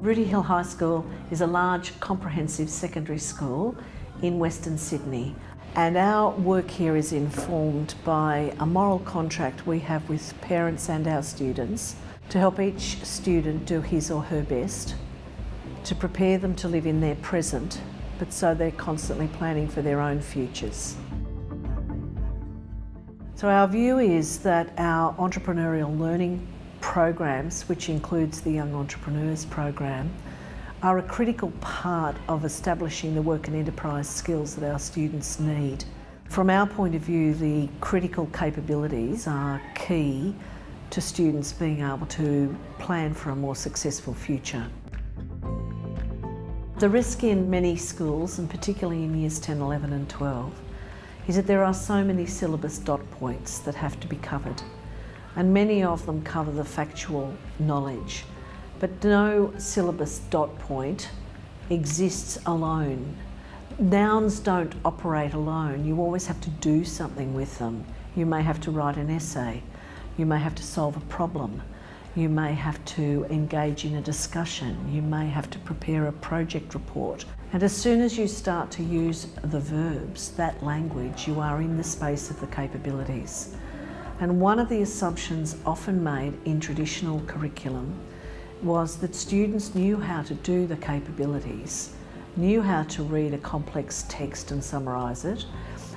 Rooty Hill High School is a large, comprehensive secondary school in Western Sydney, and our work here is informed by a moral contract we have with parents and our students to help each student do his or her best, to prepare them to live in their present, but so they're constantly planning for their own futures. So our view is that our entrepreneurial learning programs, which includes the Young Entrepreneurs program, are a critical part of establishing the work and enterprise skills that our students need. From our point of view, the critical capabilities are key to students being able to plan for a more successful future. The risk in many schools, and particularly in years 10, 11 and 12, is that there are so many syllabus dot points that have to be covered, and many of them cover the factual knowledge. But no syllabus dot point exists alone. Nouns don't operate alone. You always have to do something with them. You may have to write an essay. You may have to solve a problem. You may have to engage in a discussion. You may have to prepare a project report. And as soon as you start to use the verbs, that language, you are in the space of the capabilities. And one of the assumptions often made in traditional curriculum was that students knew how to do the capabilities, knew how to read a complex text and summarise it,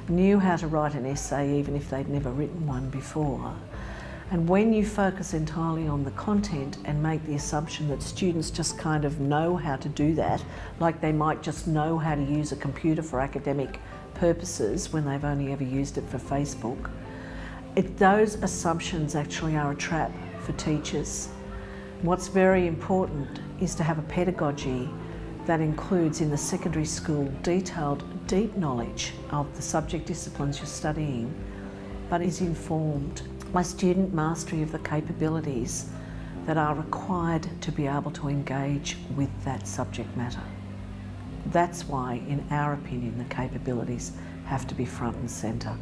knew how to write an essay even if they'd never written one before. And when you focus entirely on the content and make the assumption that students just kind of know how to do that, like they might just know how to use a computer for academic purposes when they've only ever used it for Facebook, those assumptions actually are a trap for teachers. What's very important is to have a pedagogy that includes in the secondary school detailed, deep knowledge of the subject disciplines you're studying, but is informed by student mastery of the capabilities that are required to be able to engage with that subject matter. That's why, in our opinion, the capabilities have to be front and centre.